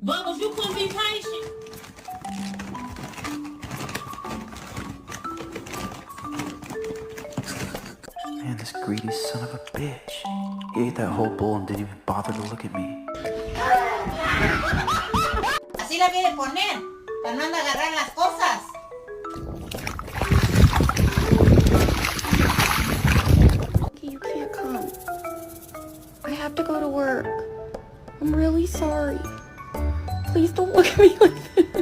Bubbles, you couldn't be patient. Man, this greedy son of a bitch. He ate that whole bowl and didn't even bother to look at me. Así la quiere poner, para no andar agarrar las cosas. You can't come. I have to go to work. I'm really sorry. Please don't look at me like this.